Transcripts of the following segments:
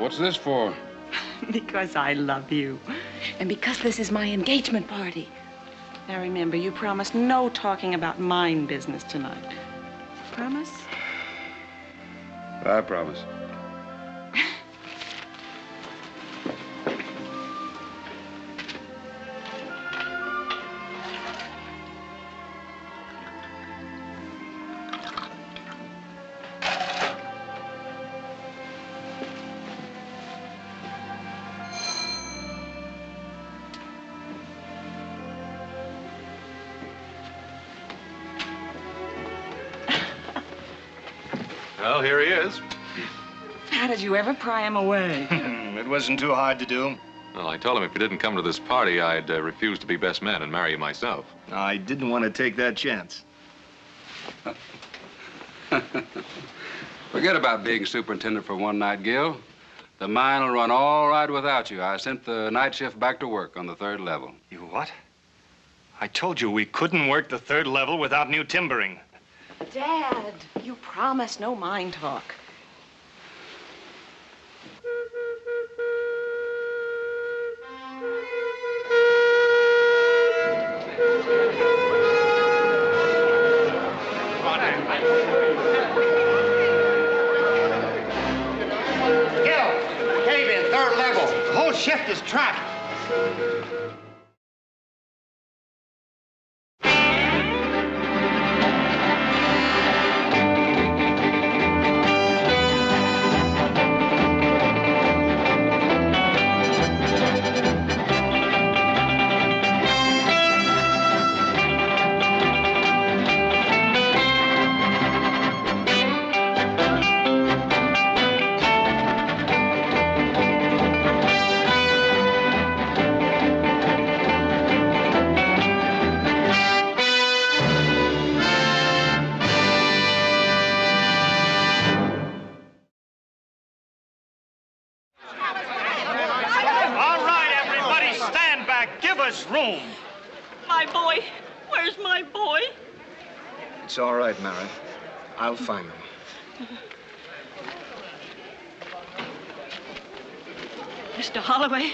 what's this for? Because I love you. And because this is my engagement party. Now remember, you promised no talking about mine business tonight. Promise? I promise. Well, here he is. How did you ever pry him away? It wasn't too hard to do. Well, I told him if you didn't come to this party, I'd refuse to be best man and marry you myself. I didn't want to take that chance. Forget about being superintendent for one night, Gil. The mine will run all right without you. I sent the night shift back to work on the 3rd level. You what? I told you we couldn't work the 3rd level without new timbering. Dad, you promised no mine talk. Cave in, 3rd level. The whole shift is trapped. Room. My boy. Where's my boy? It's all right, Mary. I'll find him. Mr. Holloway,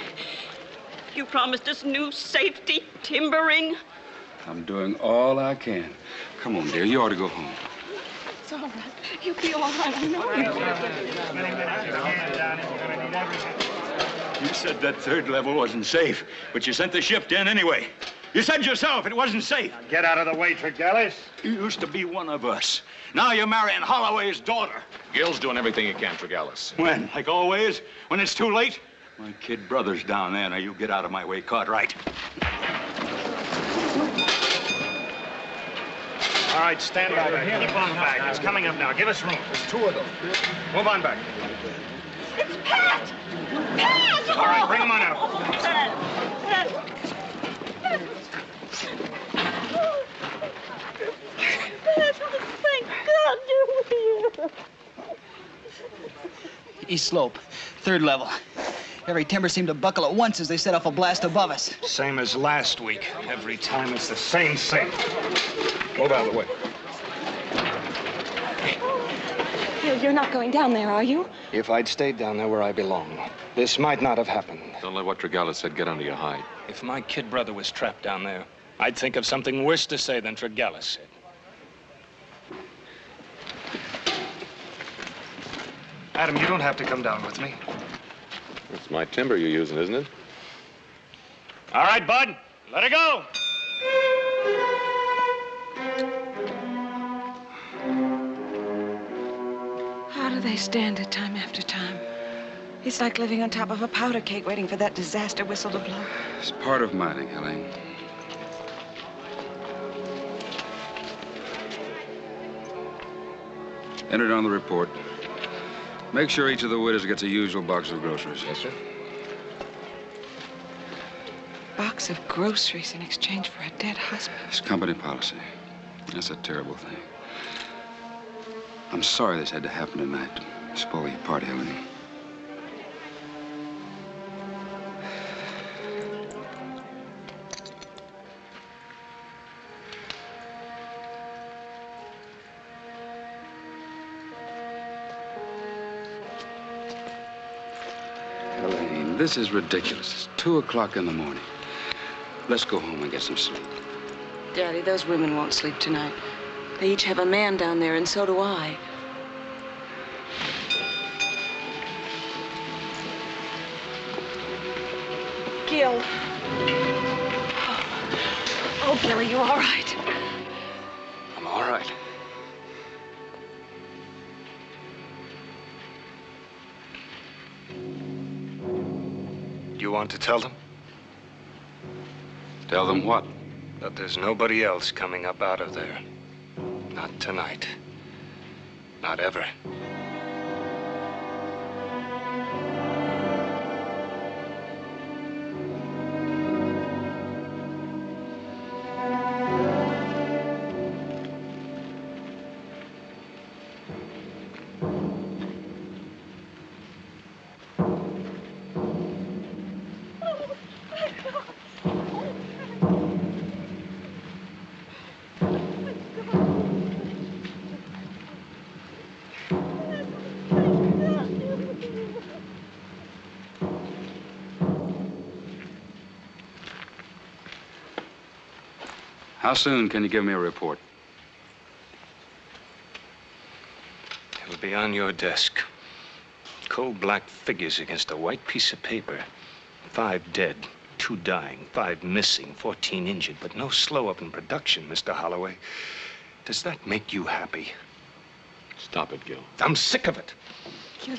you promised us new safety timbering. I'm doing all I can. Come on, dear. You ought to go home. It's all right. You'll be all right. I know you will. You said that 3rd level wasn't safe, but you sent the shift in anyway. You said yourself it wasn't safe. Now get out of the way, Tregellis. You used to be one of us. Now you're marrying Holloway's daughter. Gil's doing everything he can for Gallus. When? Like always? When it's too late? My kid brother's down there. Now you get out of my way, Cartwright. All right, stand by. Keep on back. It's coming up now. Give us room. There's 2 of them. Move on back. It's Pat! Pat! All right, bring him on out. Thank God you're here. East slope, 3rd level. Every timber seemed to buckle at once as they set off a blast above us. Same as last week. Every time it's the same thing. Move out of the way. You're not going down there, are you? If I'd stayed down there where I belong, this might not have happened. Don't let what Tregellis said get under your hide. If my kid brother was trapped down there, I'd think of something worse to say than Tregellis said. Adam, you don't have to come down with me. It's my timber you're using, isn't it? All right, Bud. Let it go. How do they stand it time after time? It's like living on top of a powder cake waiting for that disaster whistle to blow. It's part of mining, Helene. Enter it on the report. Make sure each of the widows gets a usual box of groceries. Yes, sir. Box of groceries in exchange for a dead husband. It's company policy. That's a terrible thing. I'm sorry this had to happen tonight. Spoil your party, Helene. this is ridiculous. It's 2 o'clock in the morning. Let's go home and get some sleep. Daddy, those women won't sleep tonight. They each have a man down there, and so do I. Gil. Oh, Gil, are you all right? I'm all right. Do you want to tell them? Tell them what? That there's nobody else coming up out of there. Not tonight. Not ever. How soon can you give me a report? It'll be on your desk. Cold black figures against a white piece of paper. 5 dead, 2 dying, 5 missing, 14 injured, but no slow up in production, Mr. Holloway. Does that make you happy? Stop it, Gil. I'm sick of it. Gil,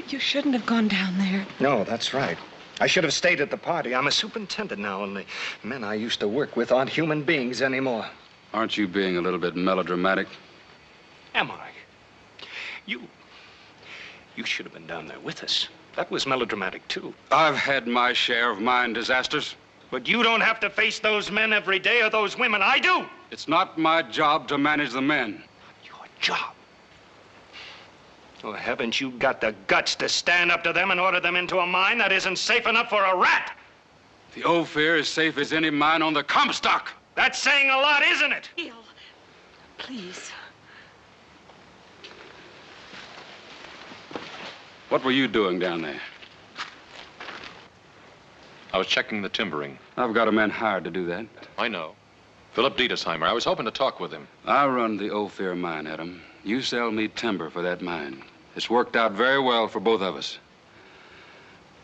you shouldn't have gone down there. No, that's right. I should have stayed at the party. I'm a superintendent now, and the men I used to work with aren't human beings anymore. Aren't you being a little bit melodramatic? Am I? You should have been down there with us. That was melodramatic, too. I've had my share of mine disasters. But you don't have to face those men every day, or those women. I do. It's not my job to manage the men. Your job. Oh, haven't you got the guts to stand up to them and order them into a mine that isn't safe enough for a rat? The Ophir is safe as any mine on the Comstock. That's saying a lot, isn't it? Gil, please. What were you doing down there? I was checking the timbering. I've got a man hired to do that. I know. Philip Diedesheimer. I was hoping to talk with him. I run the Ophir mine, Adam. You sell me timber for that mine. It's worked out very well for both of us.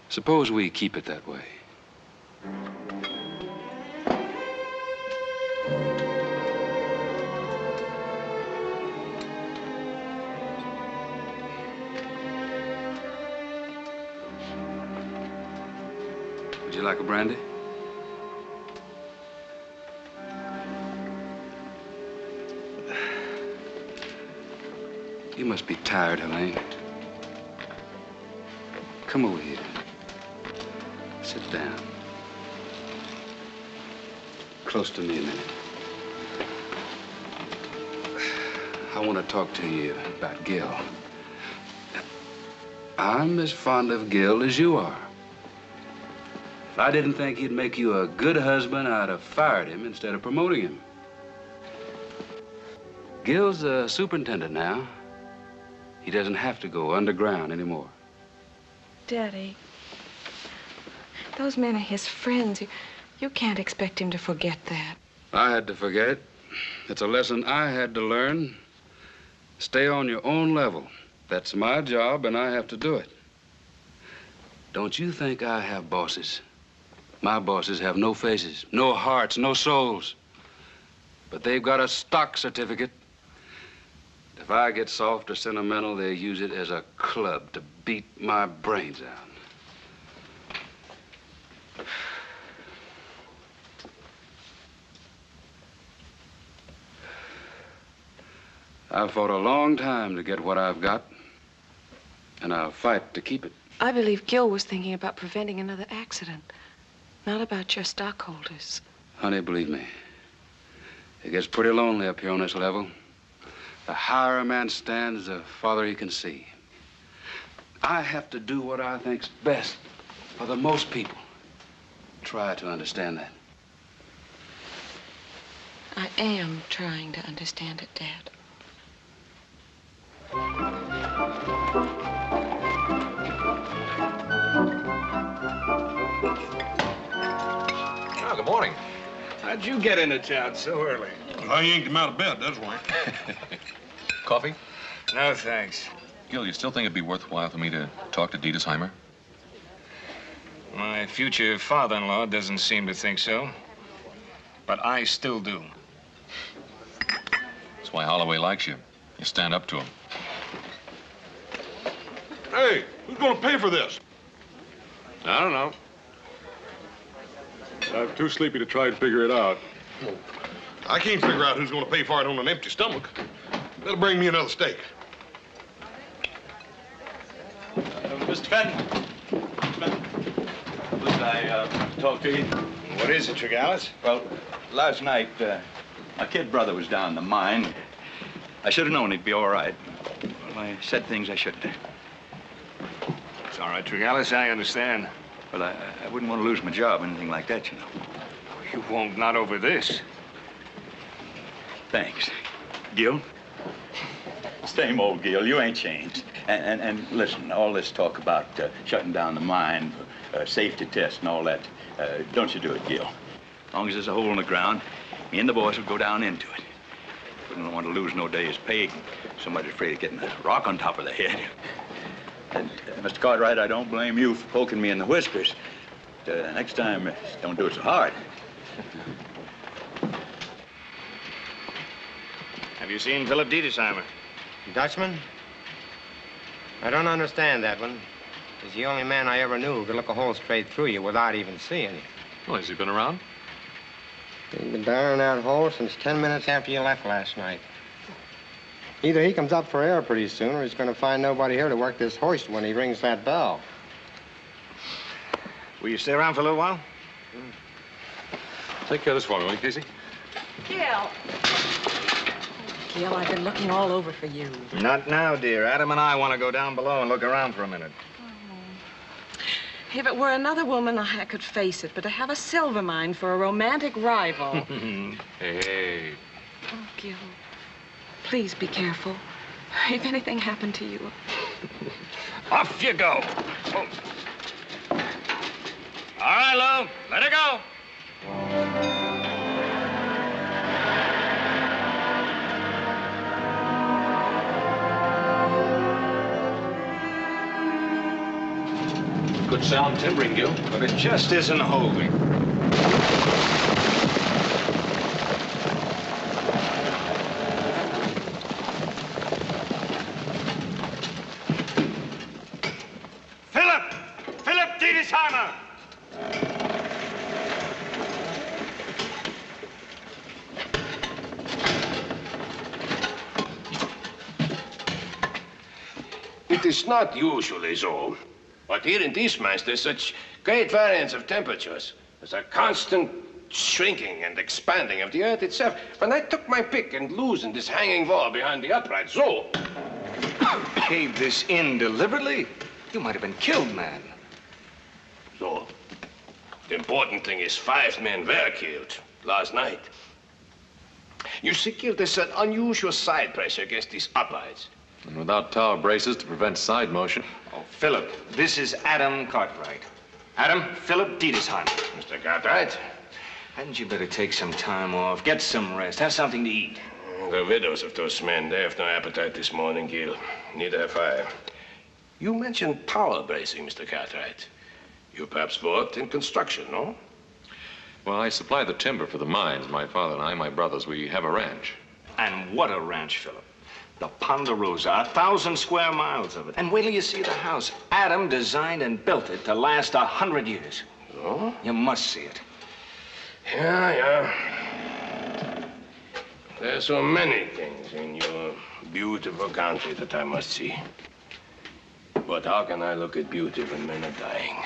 Suppose we keep it that way. Would you like a brandy? You must be tired, Helene. Come over here. Sit down. Close to me a minute. I want to talk to you about Gil. I'm as fond of Gil as you are. If I didn't think he'd make you a good husband, I'd have fired him instead of promoting him. Gil's a superintendent now. He doesn't have to go underground anymore. Daddy, those men are his friends. You can't expect him to forget that. I had to forget it. It's a lesson I had to learn. Stay on your own level. That's my job, and I have to do it. Don't you think I have bosses? My bosses have no faces, no hearts, no souls. But they've got a stock certificate. If I get soft or sentimental, they use it as a club to beat my brains out. I've fought a long time to get what I've got, and I'll fight to keep it. I believe Gil was thinking about preventing another accident, not about your stockholders. Honey, believe me, it gets pretty lonely up here on this level. The higher a man stands, the farther he can see. I have to do what I think's best for the most people. Try to understand that. I am trying to understand it, Dad. Morning. How'd you get into town so early? Well, I yanked him out of bed, that's why. Coffee? No, thanks. Gil, you still think it'd be worthwhile for me to talk to Diedesheimer? My future father-in-law doesn't seem to think so. But I still do. That's why Holloway likes you. You stand up to him. Hey, who's gonna pay for this? I don't know. I'm too sleepy to try and figure it out. I can't figure out who's gonna pay for it on an empty stomach. That'll bring me another steak. Mr. Fenton. Listen, I talk to you. What is it, Tregallis? Well, last night, my kid brother was down in the mine. I should have known he'd be all right. Well, I said things I shouldn't have. It's all right, Tregallis, I understand. Well, I wouldn't want to lose my job or anything like that, you know. You won't, not over this. Thanks. Gil? Same old Gil, you ain't changed. And listen, all this talk about shutting down the mine, safety tests and all that, don't you do it, Gil. As long as there's a hole in the ground, me and the boys will go down into it. Wouldn't want to lose no day's pay. Somebody's afraid of getting a rock on top of the head. And, Mr. Cartwright, I don't blame you for poking me in the whiskers. But, next time, don't do it so hard. Have you seen Philip Diedesheimer? Dutchman? I don't understand that one. He's the only man I ever knew who could look a hole straight through you without even seeing you. Well, has he been around? He's been down in that hole since 10 minutes after you left last night. Either he comes up for air pretty soon, or he's going to find nobody here to work this hoist when he rings that bell. Will you stay around for a little while? Take care of this for me, will you, Casey? Gil. Gil, I've been looking all over for you. Not now, dear. Adam and I want to go down below and look around for a minute. If it were another woman, I could face it, but to have a silver mine for a romantic rival. Hey. Oh, Gil, please be careful. If anything happened to you. Off you go. Oh. All right, Lou, let her go. Good sound timbering, Gil. But it just isn't holding. Philip Diedesheimer! It is not usually so. But here in these mines, there's such great variance of temperatures. There's a constant shrinking and expanding of the earth itself. When I took my pick and loosened this hanging wall behind the upright, so... Caved this in deliberately? You might have been killed, man. So, the important thing is 5 men were killed last night. You see, Gil, there's an unusual side pressure against these uprights. And without tower braces to prevent side motion. Oh, Philip, this is Adam Cartwright. Adam, Philip Diedesheimer. Mr. Cartwright? Hadn't you better take some time off, get some rest, have something to eat? The widows of those men, they have no appetite this morning, Gil. Neither have I. You mentioned tower bracing, Mr. Cartwright. You perhaps worked in construction, no? Well, I supply the timber for the mines. My father and I, my brothers, we have a ranch. And what a ranch, Philip. The Ponderosa, 1,000 square miles of it. And wait till you see the house. Adam designed and built it to last 100 years. Oh? You must see it. Yeah. There's so many things in your beautiful country that I must see. But how can I look at beauty when men are dying?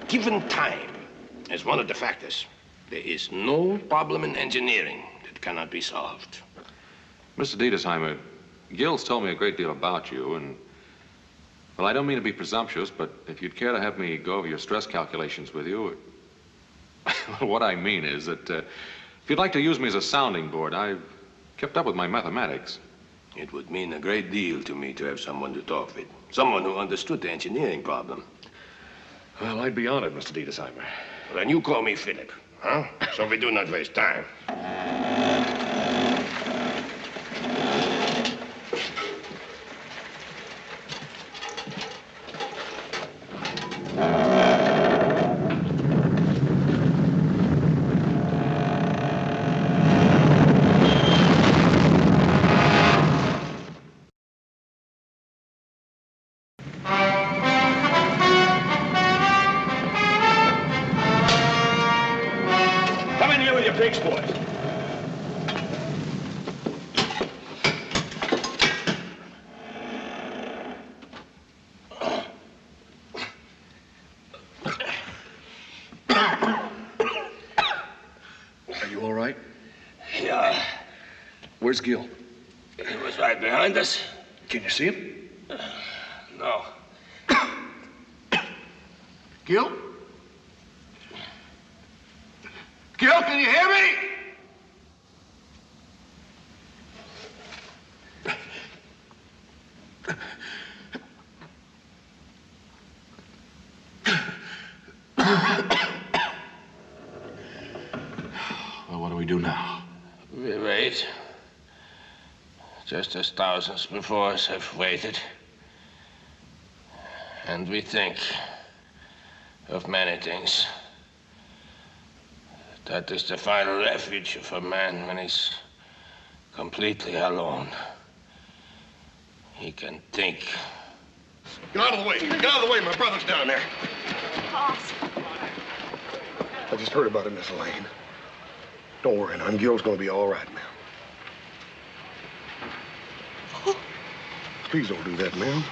Given time is one of the factors. There is no problem in engineering that cannot be solved. Mr. Diedesheimer, Gil's told me a great deal about you, and, well, I don't mean to be presumptuous, but if you'd care to have me go over your stress calculations with you, what I mean is that if you'd like to use me as a sounding board, I've kept up with my mathematics. It would mean a great deal to me to have someone to talk with, someone who understood the engineering problem. Well, I'd be honored, Mr. Diedesheimer. Well, then you call me Philip, huh? So we do not waste time. Come in here with your pigs, boys. Are you all right? Yeah, Where's Gil? he was right behind us. Can you see him? No. Gil? Gil, can you hear me? Well, what do we do now? We wait. Just as thousands before us have waited. And we think of many things. That is the final refuge of a man when he's completely alone. He can think. Get out of the way. Get out of the way. My brother's down there. Boss. I just heard about it, Miss Elaine. Don't worry, now. Gil's gonna be all right now. Please don't do that, ma'am.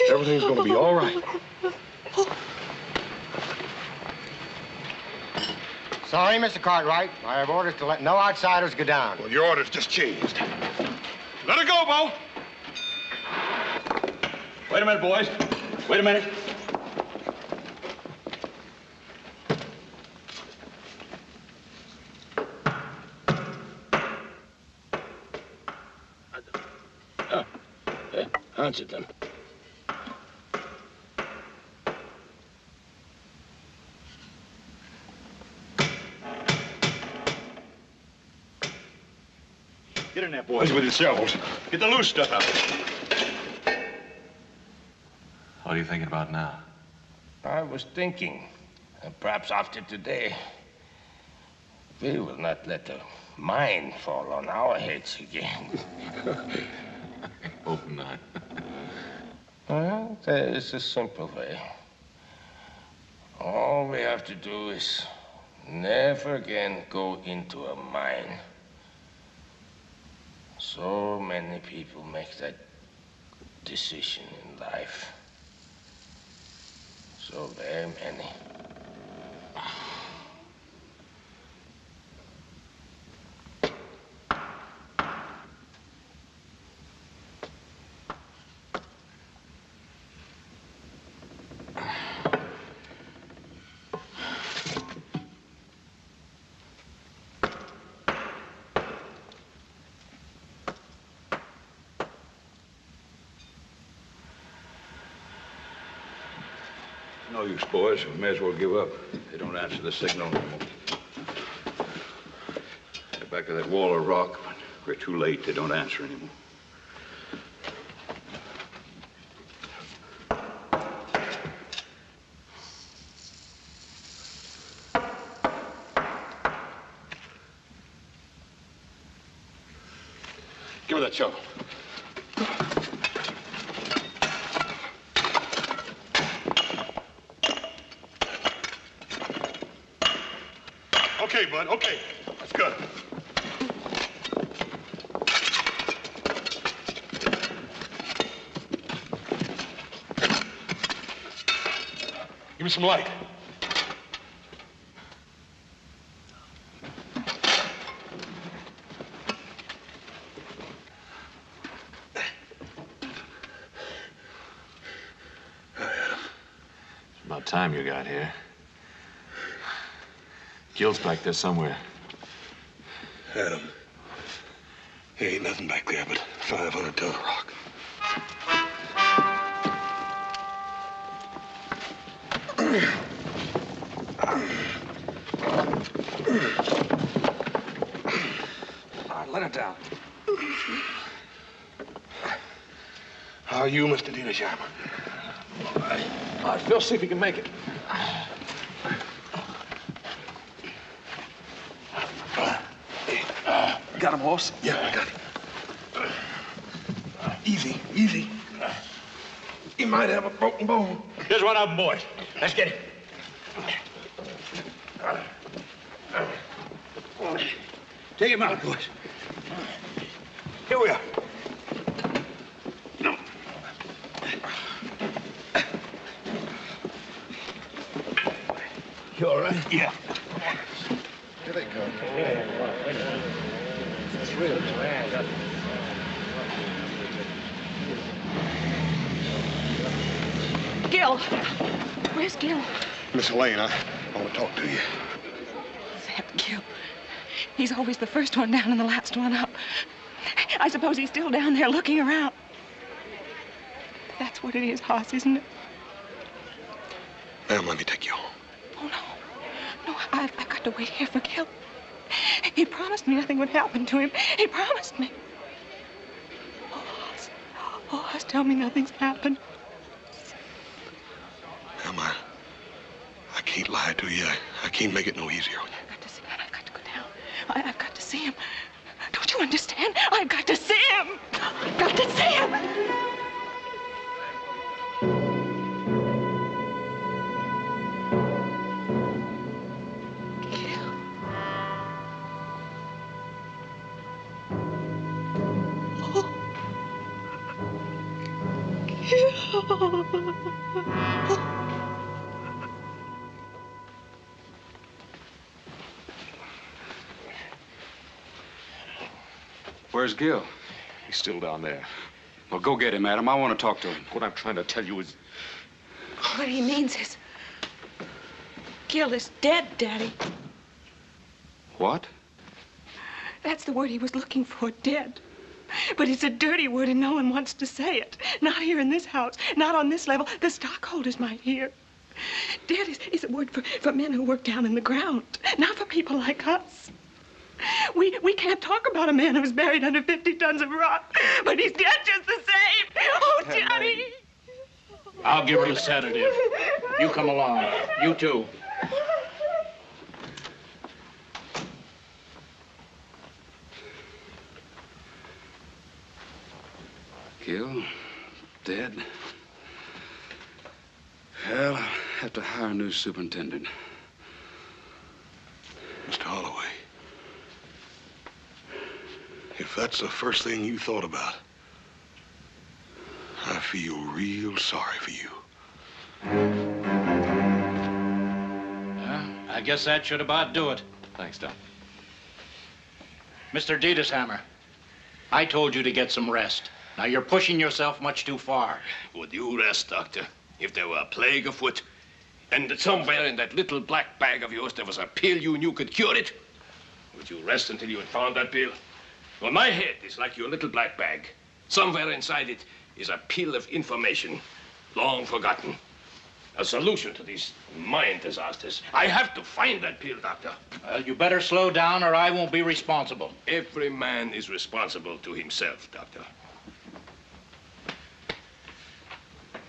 Everything's gonna be all right. Sorry, Mr. Cartwright. I have orders to let no outsiders go down. Well, your order's just changed. Let her go, Bo. Wait a minute, boys. Wait a minute. Answer them. Get in there, boys, with your shovels. Get the loose stuff out. What are you thinking about now? I was thinking, perhaps after today, we will not let the mine fall on our heads again. Hope not. Well, there is a simple way. All we have to do is never again go into a mine. So many people make that decision in life. So very many. No use, boys. We may as well give up. They don't answer the signal anymore. They're back to that wall of rock, but we're too late. They don't answer anymore. Give me that shovel. Okay, bud, okay. That's good. Give me some light. It's about time you got here. Gil's back there somewhere. Adam, there ain't nothing back there but 500 ton of rock. right, let it down. How are you, Mr. Diedesheimer? All right, Phil, see if you can make it. Got him, horse? Yeah, I got him. Easy, easy. He might have a broken bone. Here's one of them, boys. Let's get him. Take him out, boys. Here we are. You all right? Yeah. Here they come. It's real bad. Gil! Where's Gil? Miss Elaine, I want to talk to you. That Gil. He's always the first one down and the last one up. I suppose he's still down there looking around. That's what it is, Hoss, isn't it? Ma'am, let me take you home. Oh, no. No, I've got to wait here for Gil. He promised me nothing would happen to him. He promised me. Oh, Hoss, tell me nothing's happened. Ma'am, I can't lie to you. I can't make it no easier on you. I've got to see him. I've got to go down. I've got to see him. Don't you understand? I've got to see him. I've got to see him. Where's Gil? He's still down there. Well, go get him, Adam. I want to talk to him. What I'm trying to tell you is... What he means is Gil is dead, Daddy. What? That's the word he was looking for, dead. But it's a dirty word and no one wants to say it. Not here in this house, not on this level. The stockholders might hear. Dead is a word for men who work down in the ground, not for people like us. We can't talk about a man who's buried under 50 tons of rock, but he's dead just the same. Oh, Daddy. I'll give her a sedative. You come along. You too. Gil, dead. Well, I'll have to hire a new superintendent. Mr. Holloway, if that's the first thing you thought about, I feel real sorry for you. I guess that should about do it. Thanks, Doc. Mr. Diedesheimer, I told you to get some rest. Now, you're pushing yourself much too far. Would you rest, Doctor, if there were a plague afoot, and that somewhere in that little black bag of yours there was a pill you knew could cure it? Would you rest until you had found that pill? Well, my head is like your little black bag. Somewhere inside it is a pill of information, long forgotten. A solution to these mind disasters. I have to find that pill, Doctor. Well, you better slow down or I won't be responsible. Every man is responsible to himself, Doctor.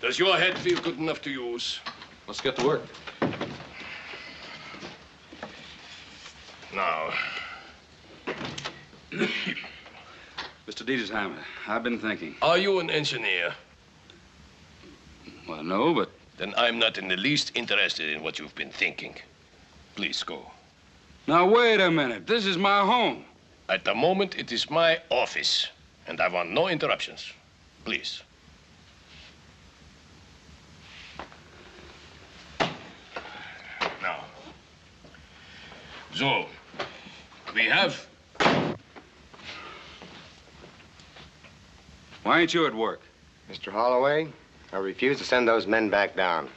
Does your head feel good enough to use? Let's get to work. Now. Mr. Diedesheimer, I've been thinking. Are you an engineer? Well, no, but... Then I'm not in the least interested in what you've been thinking. Please go. Now, wait a minute. This is my home. At the moment, it is my office, and I want no interruptions. Please. Now. So, we have... Why ain't you at work? Mr. Holloway, I refuse to send those men back down.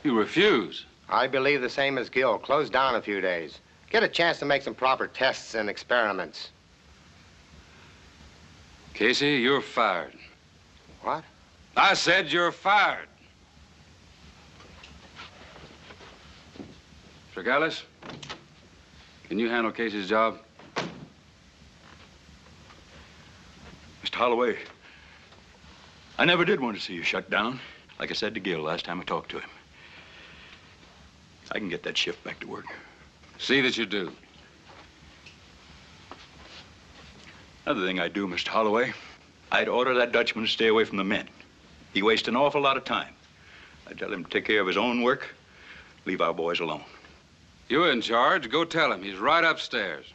You refuse? I believe the same as Gil. Close down a few days. Get a chance to make some proper tests and experiments. Casey, you're fired. What? I said you're fired. Gallis, can you handle Casey's job? Mr. Holloway, I never did want to see you shut down. Like I said to Gil last time I talked to him. I can get that shift back to work. See that you do. Another thing I'd do, Mr. Holloway, I'd order that Dutchman to stay away from the men. He wastes an awful lot of time. I'd tell him to take care of his own work, leave our boys alone. You're in charge. Go tell him. He's right upstairs.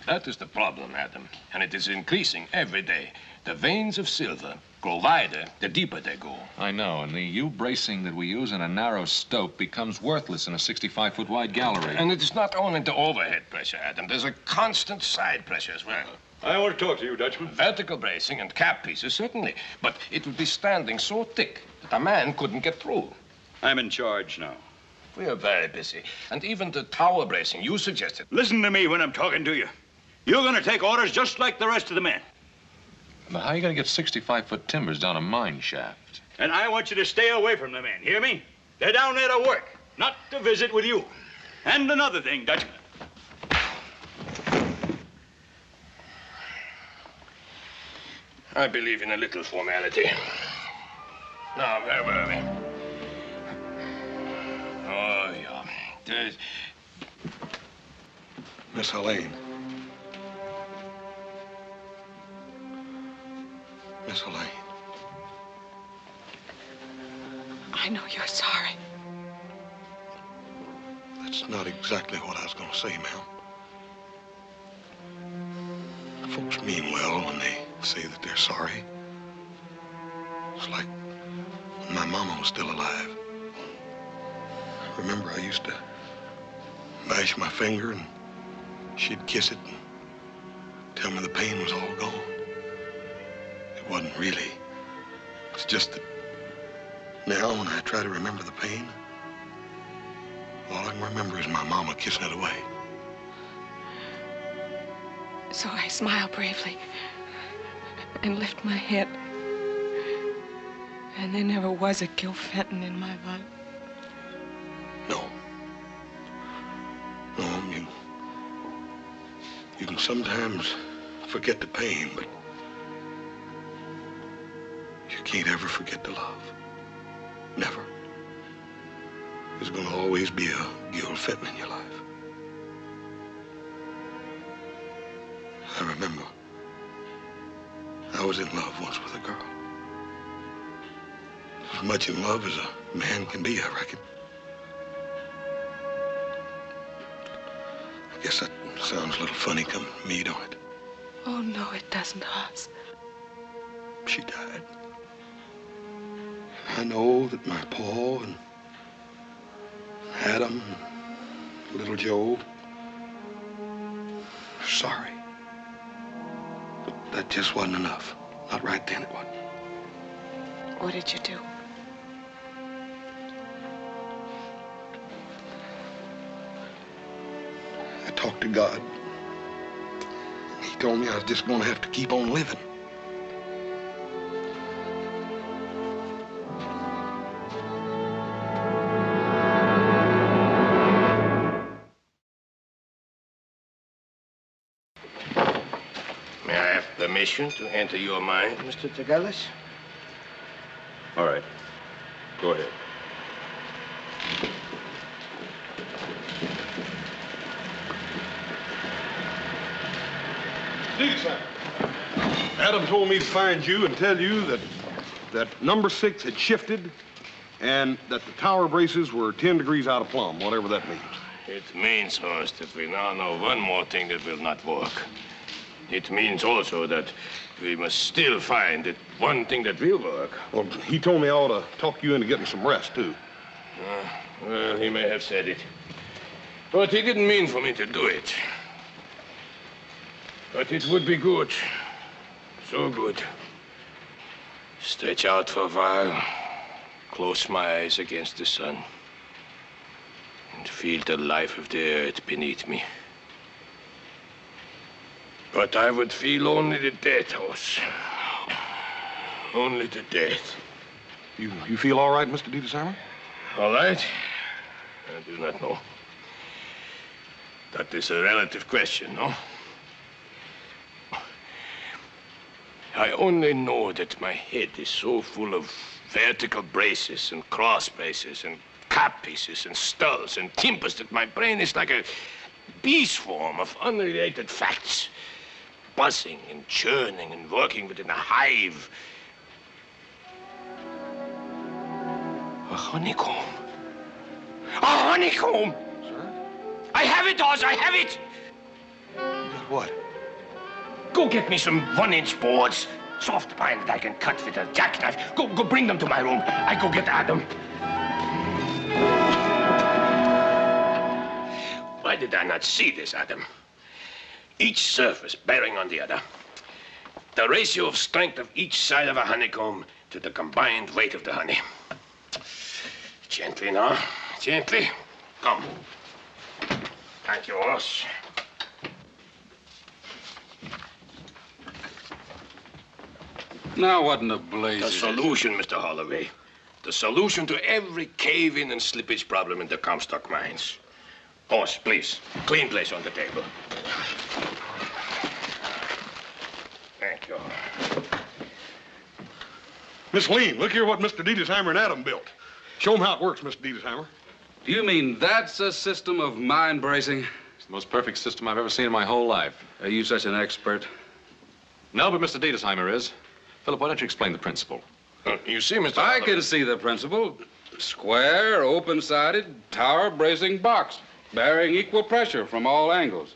That is the problem, Adam, and it is increasing every day. The veins of silver grow wider the deeper they go. I know, and the U-bracing that we use in a narrow stope becomes worthless in a 65-foot wide gallery. And it is not only the overhead pressure, Adam. There's a constant side pressure as well. I want to talk to you, Dutchman. Vertical bracing and cap pieces, certainly. But it would be standing so thick that a man couldn't get through. I'm in charge now. We are very busy. And even the tower bracing you suggested. Listen to me when I'm talking to you. You're going to take orders just like the rest of the men. But how are you going to get 65-foot timbers down a mine shaft? And I want you to stay away from the men, hear me? They're down there to work, not to visit with you. And another thing, Dutchman. I believe in a little formality. Now, where were we? Oh, yeah. Miss Helene. Miss Helene. I know you're sorry. That's not exactly what I was going to say, ma'am. Folks mean well when they say that they're sorry. It's like when my mama was still alive. Remember, I used to mash my finger and she'd kiss it and tell me the pain was all gone. It wasn't really. It's just that now when I try to remember the pain, all I can remember is my mama kissing it away. So I smile bravely and lift my head. And there never was a Gil Fenton in my life. No. No, you can sometimes forget the pain, but you can't ever forget the love. Never. There's gonna always be a Gil Fenton in your life. I remember I was in love once with a girl. As much in love as a man can be, I reckon. I guess that sounds a little funny coming from me, don't it? Oh, no, it doesn't, Hoss. She died. I know that my Paul and Adam and little Joe are sorry. But that just wasn't enough. Not right then, it wasn't. What did you do? I talked to God. He told me I was just going to have to keep on living. May I have permission to enter your mind, Mr. Tagalis? All right. Go ahead. Diedesheimer. Adam told me to find you and tell you that number 6 had shifted and that the tower braces were 10 degrees out of plumb, whatever that means. It means, Horst, that we now know one more thing that will not work. It means also that we must still find that one thing that will work. Well, he told me I ought to talk you into getting some rest, too. Well, he may have said it. But he didn't mean for me to do it. But it would be good. So good. Stretch out for a while. Close my eyes against the sun. And feel the life of the earth beneath me. But I would feel only the death, Horse. Only the death. You feel all right, Mr. Diedesheimer? All right? I do not know. That is a relative question, no? I only know that my head is so full of vertical braces and cross braces and cap pieces and skulls and timbers that my brain is like a bee swarm of unrelated facts, buzzing and churning and working within a hive. A honeycomb. A honeycomb! Sir? I have it, Oz, I have it! You got what? Go get me some 1-inch boards, soft pine that I can cut with a jackknife. Go bring them to my room. I go get Adam. Why did I not see this, Adam? Each surface bearing on the other. The ratio of strength of each side of a honeycomb to the combined weight of the honey. Gently now, gently. Come. Thank you, Oz. Now, what in the blazes? The solution, Mr. Holloway. The solution to every cave-in and slippage problem in the Comstock mines. Oz, please. Clean place on the table. Thank you. Miss Lean, look here what Mr. Diedesheimer and Adam built. Show them how it works, Mr. Diedesheimer. Do you mean that's a system of mind bracing? It's the most perfect system I've ever seen in my whole life. Are you such an expert? No, but Mr. Diedesheimer is. Philip, why don't you explain the principle? You see, Mr. I can see the principle. Square, open-sided, tower bracing box, bearing equal pressure from all angles.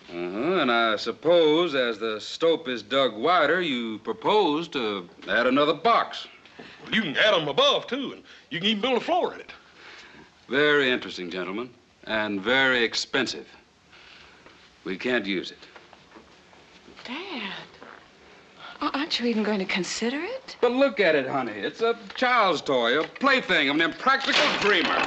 And I suppose as the stope is dug wider, you propose to add another box. Well, you can add them above, too, and you can even build a floor in it. Very interesting, gentlemen, and very expensive. We can't use it. Dad, aren't you even going to consider it? But look at it, honey. It's a child's toy, a plaything of an impractical dreamer.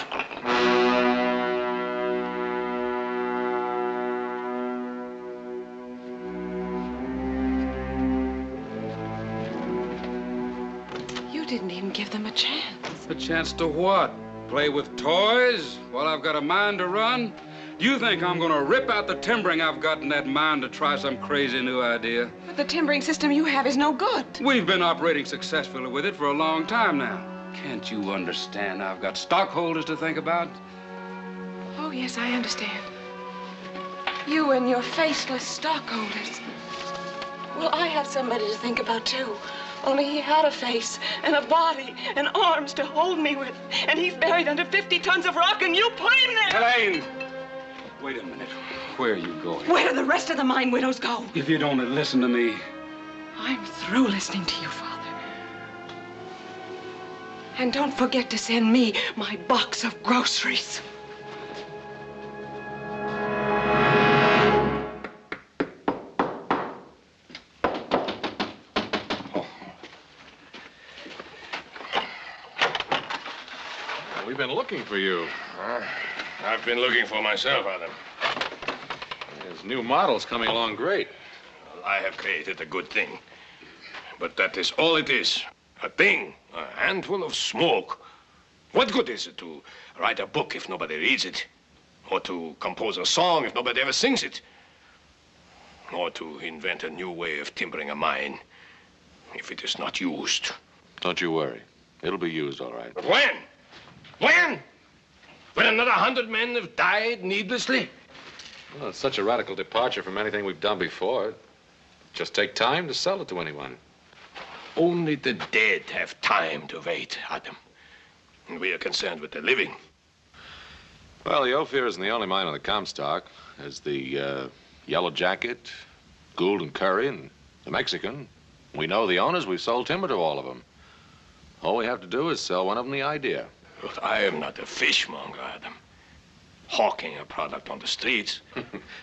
You didn't even give them a chance. A chance to what? Play with toys while I've got a mind to run? Do you think I'm gonna rip out the timbering I've got in that mine to try some crazy new idea? But the timbering system you have is no good. We've been operating successfully with it for a long time now. Can't you understand I've got stockholders to think about? Oh, yes, I understand. You and your faceless stockholders. Well, I have somebody to think about, too. Only he had a face and a body and arms to hold me with. And he's buried under 50 tons of rock, and you put him there! Elaine! Wait a minute. Where are you going? Where do the rest of the mine widows go? If you don't listen to me. I'm through listening to you, Father. And don't forget to send me my box of groceries. We've been looking for you. I've been looking for myself, Adam. There's new models coming along great. Well, I have created a good thing. But that is all it is. A thing, a handful of smoke. What good is it to write a book if nobody reads it? Or to compose a song if nobody ever sings it? Or to invent a new way of timbering a mine if it is not used? Don't you worry. It'll be used all right. But when? When? When another 100 men have died needlessly? Well, it's such a radical departure from anything we've done before. It'll just take time to sell it to anyone. Only the dead have time to wait, Adam. And we are concerned with the living. Well, the Ophir isn't the only mine on the Comstock. There's the Yellow Jacket, Gould and Curry, and the Mexican. We know the owners. We've sold timber to all of them. All we have to do is sell one of them the idea. But I am not a fishmonger, Adam. Hawking a product on the streets.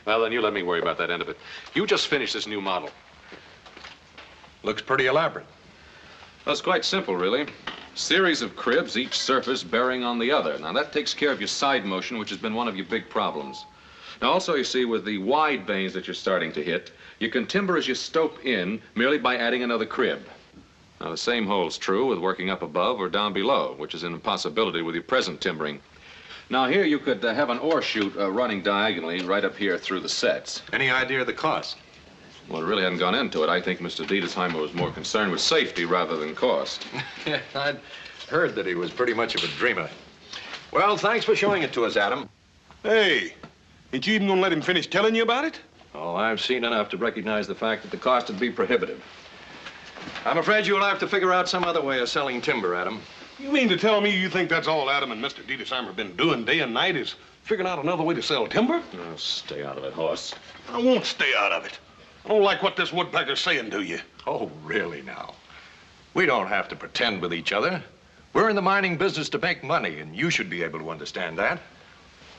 Well, then you let me worry about that end of it. You just finished this new model. Looks pretty elaborate. Well, it's quite simple, really. Series of cribs, each surface bearing on the other. Now, that takes care of your side motion, which has been one of your big problems. Now, also, you see, with the wide veins that you're starting to hit, you can timber as you stope in merely by adding another crib. Now, the same holds true with working up above or down below, which is an impossibility with your present timbering. Now, here you could have an ore chute running diagonally right up here through the sets. Any idea of the cost? Well, it really hadn't gone into it. I think Mr. Diedesheimer was more concerned with safety rather than cost. Yeah, I'd heard that he was pretty much of a dreamer. Well, thanks for showing it to us, Adam. Hey, ain't you even gonna let him finish telling you about it? Oh, I've seen enough to recognize the fact that the cost would be prohibitive. I'm afraid you'll have to figure out some other way of selling timber, Adam. You mean to tell me you think that's all Adam and Mr. Diedesheimer have been doing day and night is figuring out another way to sell timber? Oh, stay out of it, Hoss. I won't stay out of it. I don't like what this woodpecker's saying to you. Oh, really now? We don't have to pretend with each other. We're in the mining business to make money, and you should be able to understand that.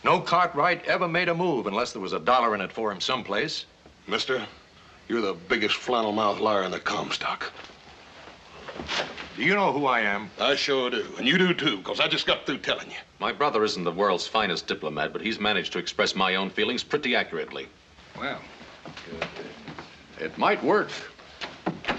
No Cartwright ever made a move unless there was $1 in it for him someplace. Mister, you're the biggest flannel-mouthed liar in the Comstock. Do you know who I am? I sure do, and you do too, because I just got through telling you. My brother isn't the world's finest diplomat, but he's managed to express my own feelings pretty accurately. Well, it might work.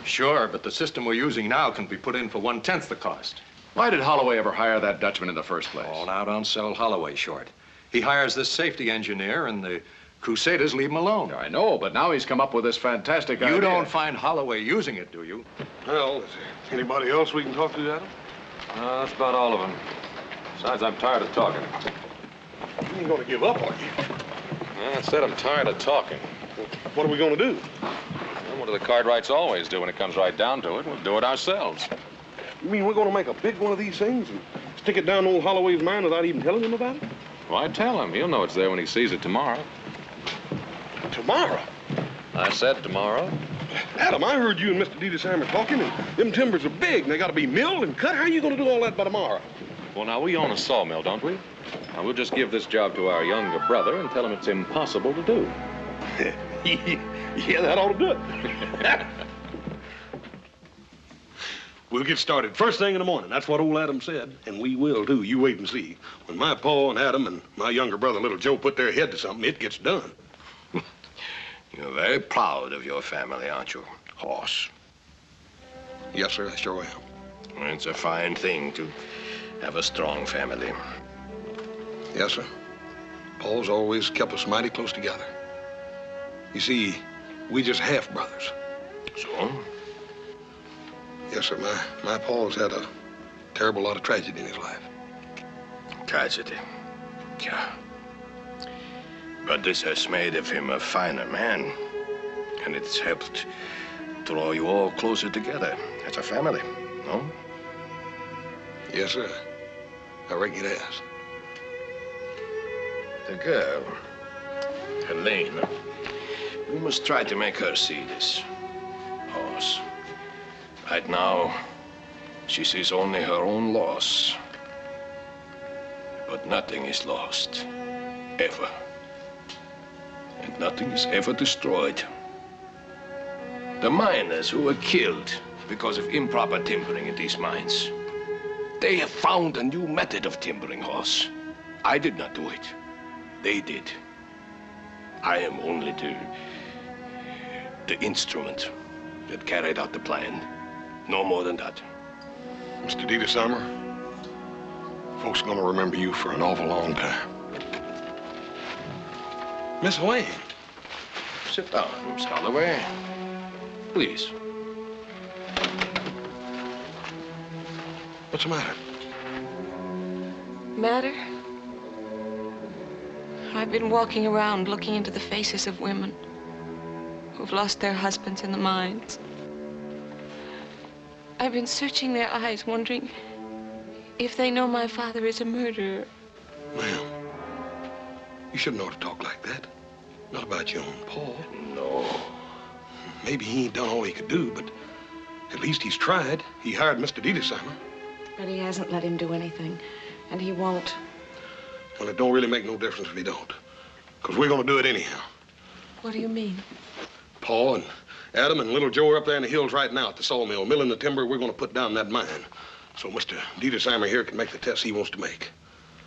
Sure, but the system we're using now can be put in for 1/10 the cost. Why did Holloway ever hire that Dutchman in the first place? Oh, now don't sell Holloway short. He hires this safety engineer, and the Crusaders leave him alone. Yeah, I know, but now he's come up with this fantastic idea. You don't find Holloway using it, do you? Well, is there anybody else we can talk to, Adam? That's about all of them. Besides, I'm tired of talking. You ain't gonna give up, are you? I said I'm tired of talking. What are we gonna do? Well, what do the Cartwrights always do when it comes right down to it? We'll do it ourselves. You mean we're gonna make a big one of these things and stick it down old Holloway's mine without even telling him about it? Why tell him? He'll know it's there when he sees it tomorrow. Tomorrow? I said tomorrow. Adam, I heard you and Mr. Diedesheimer talking, and them timbers are big, and they gotta be milled and cut. How are you gonna do all that by tomorrow? Well, now, we own a sawmill, don't we? Now, we'll just give this job to our younger brother and tell him it's impossible to do. Yeah, that ought to do it. We'll get started first thing in the morning. That's what old Adam said. And we will, too. You wait and see. When my pa and Adam and my younger brother, little Joe, put their head to something, it gets done. You're very proud of your family, aren't you, Hoss? Yes, sir, I sure am. It's a fine thing to have a strong family. Yes, sir. Paul's always kept us mighty close together. You see, we just half-brothers. So? Yes, sir. My Paul's had a terrible lot of tragedy in his life. Tragedy. Yeah. But this has made of him a finer man. And it's helped draw you all closer together as a family, no? Yes, sir. I reckon it has. The girl, Helene, we must try to make her see this. Hoss. Right now, she sees only her own loss. But nothing is lost, ever. And nothing is ever destroyed. The miners who were killed because of improper timbering in these mines, they have found a new method of timbering, Hoss. I did not do it. They did. I am only the instrument that carried out the plan. No more than that. Mr. Diedesheimer, folks are gonna remember you for an awful long time. Miss Wayne. Sit down, Miss Holloway. Please. What's the matter? Matter? I've been walking around looking into the faces of women who've lost their husbands in the mines. I've been searching their eyes, wondering if they know my father is a murderer. Ma'am, you shouldn't ought to talk like that. Not about your own Paul. No. Maybe he ain't done all he could do, but at least he's tried. He hired Mr. Diedesheimer. But he hasn't let him do anything, and he won't. Well, it don't really make no difference if he don't, because we're gonna do it anyhow. What do you mean? Paul and Adam and little Joe are up there in the hills right now at the sawmill, milling the timber we're gonna put down in that mine. So Mr. Diedesheimer here can make the test he wants to make.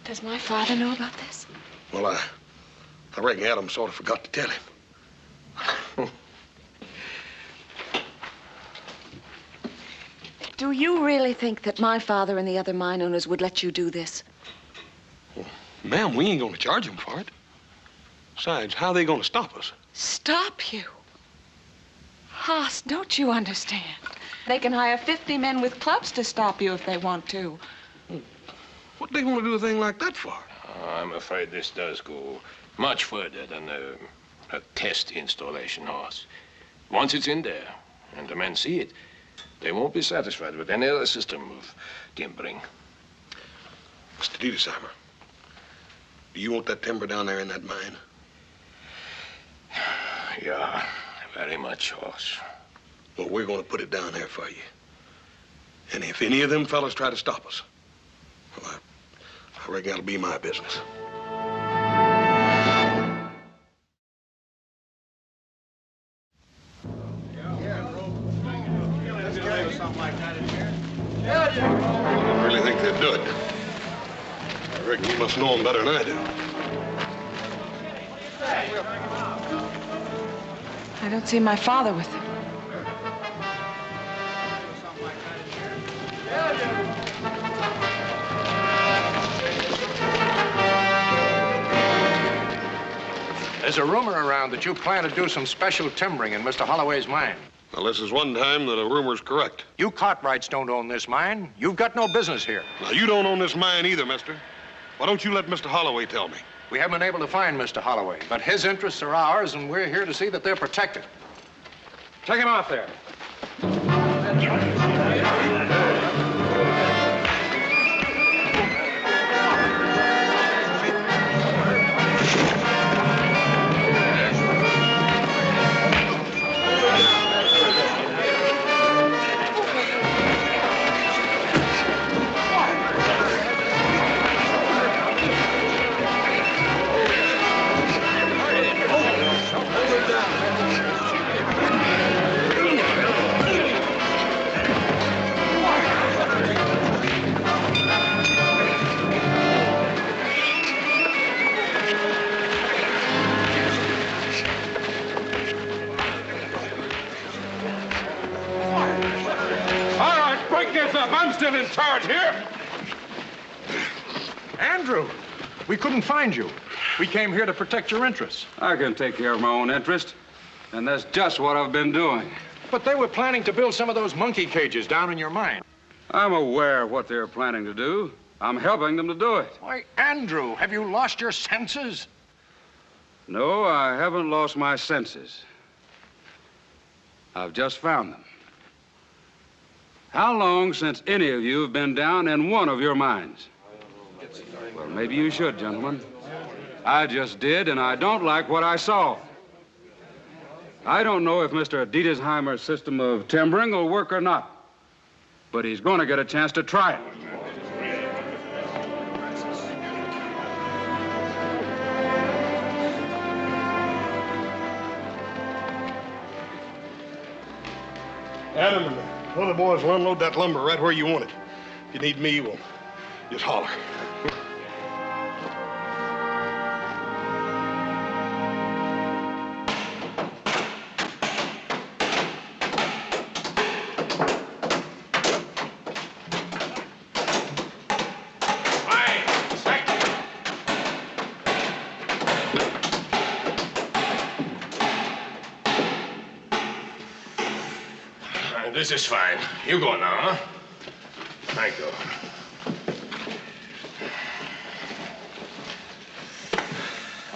Does my father know about this? Well, I reckon Adam sort of forgot to tell him. Do you really think that my father and the other mine owners would let you do this? Well, ma'am, we ain't gonna charge them for it. Besides, how are they gonna stop us? Stop you? Haas, don't you understand? They can hire 50 men with clubs to stop you if they want to. What they want to do a thing like that for? I'm afraid this does go much further than a test installation, Hoss. Once it's in there and the men see it, they won't be satisfied with any other system of timbering. Mr. Diedesheimer, do you want that timber down there in that mine? Yeah, very much, Hoss. Well, we're going to put it down there for you. And if any of them fellas try to stop us, well, I reckon that'll be my business. I really think they'd do it. I reckon you must know them better than I do. I don't see my father with them. There's a rumor around that you plan to do some special timbering in Mr. Holloway's mine. Well, this is one time that a rumor's correct. You Cartwrights don't own this mine. You've got no business here. Now, you don't own this mine either, mister. Why don't you let Mr. Holloway tell me? We haven't been able to find Mr. Holloway, but his interests are ours, and we're here to see that they're protected. Check him out there. I'm still in charge here. Andrew, we couldn't find you. We came here to protect your interests. I can take care of my own interest, and that's just what I've been doing. But they were planning to build some of those monkey cages down in your mine. I'm aware of what they're planning to do. I'm helping them to do it. Why, Andrew, have you lost your senses? No, I haven't lost my senses. I've just found them. How long since any of you have been down in one of your mines? Well, maybe you should, gentlemen. I just did, and I don't like what I saw. I don't know if Mr. Diedesheimer's system of timbering will work or not, but he's going to get a chance to try it. Adam and the other boys will unload that lumber right where you want it. If you need me, well, just holler. This is fine. You go now, huh? Thank you.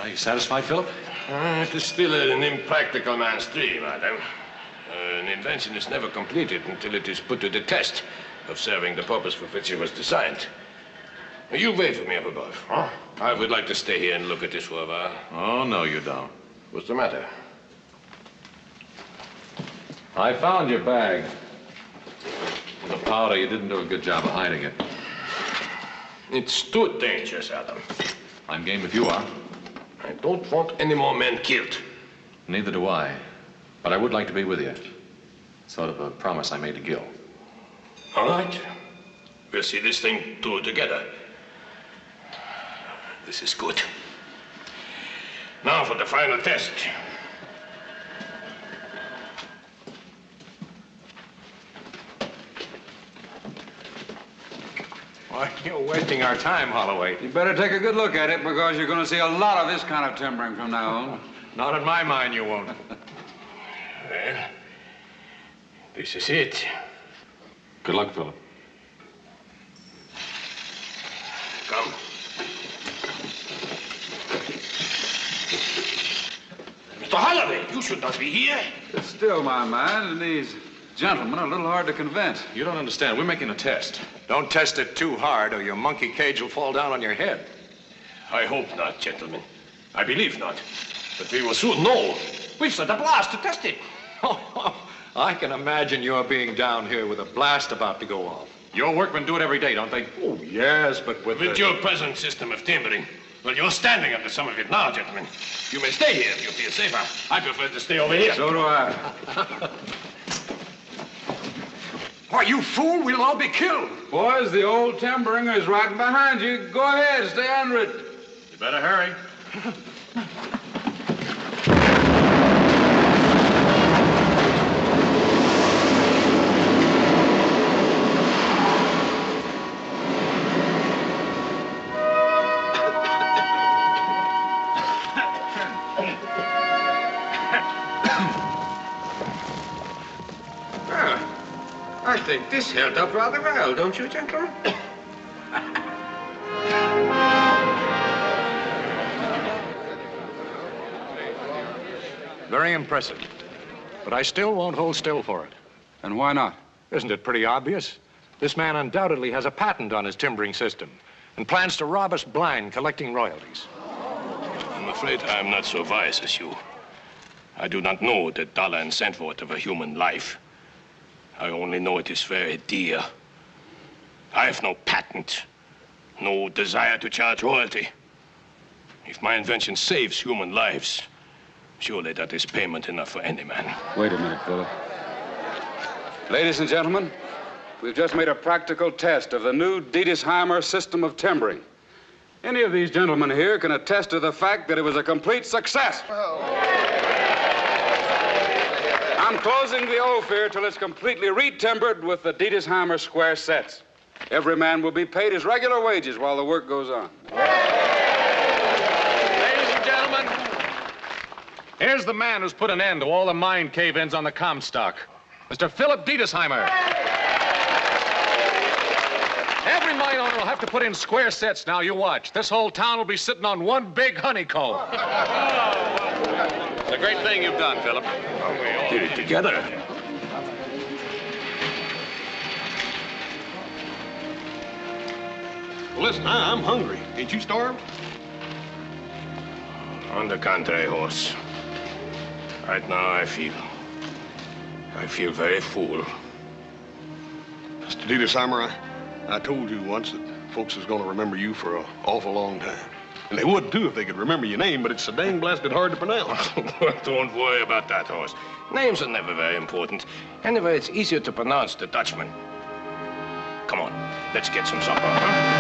Are you satisfied, Philip? It is still an impractical man's dream, Adam. An invention is never completed until it is put to the test of serving the purpose for which it was designed. You wait for me up above, huh? I would like to stay here and look at this for a while. Oh, no, you don't. What's the matter? I found your bag. The powder, you didn't do a good job of hiding it. It's too dangerous, Adam. I'm game if you are. I don't want any more men killed. Neither do I. But I would like to be with you. Sort of a promise I made to Gil. All right. We'll see this thing through together. This is good. Now for the final test. Why, you're wasting our time, Holloway. You better take a good look at it because you're going to see a lot of this kind of timbering from now on. Not in my mind, you won't. Well, this is it. Good luck, Philip. Come. Mr. Holloway, you should not be here. It's still my mind, and these gentlemen are a little hard to convince. You don't understand. We're making a test. Don't test it too hard or your monkey cage will fall down on your head. I hope not, gentlemen. I believe not. But we will soon know. We've set a blast to test it. I can imagine you're being down here with a blast about to go off. Your workmen do it every day, don't they? Oh, yes, but with your present system of timbering. Well, you're standing under some of it now, gentlemen. You may stay here if you feel safer. I prefer to stay over here. So do I. Why, you fool, we'll all be killed. Boys, the old timbering is right behind you. Go ahead, stay under it. You better hurry. I think this held up rather well, don't you, gentlemen? Very impressive. But I still won't hold still for it. And why not? Isn't it pretty obvious? This man undoubtedly has a patent on his timbering system and plans to rob us blind collecting royalties. I'm afraid I'm not so wise as you. I do not know the dollar and cent worth of a human life. I only know it is very dear. I have no patent, no desire to charge royalty. If my invention saves human lives, surely that is payment enough for any man. Wait a minute, Philip. Ladies and gentlemen, we've just made a practical test of the new Diedesheimer system of timbering. Any of these gentlemen here can attest to the fact that it was a complete success. I'm closing the oath here till it's completely re-timbered with the Diedesheimer square sets. Every man will be paid his regular wages while the work goes on. Ladies and gentlemen, here's the man who's put an end to all the mine cave-ins on the Comstock, Mr. Philip Diedesheimer. Every mine owner will have to put in square sets now, you watch. This whole town will be sitting on one big honeycomb. It's a great thing you've done, Philip. We all did it together. Well, listen, I'm hungry. Ain't you starved? On the contrary, horse. Right now, I feel very full. Mr. Diedesheimer, I told you once that folks is gonna remember you for an awful long time. And they would, too, if they could remember your name, but it's so dang blasted hard to pronounce. Don't worry about that, horse. Names are never very important. Anyway, it's easier to pronounce the Dutchman. Come on, let's get some supper, huh?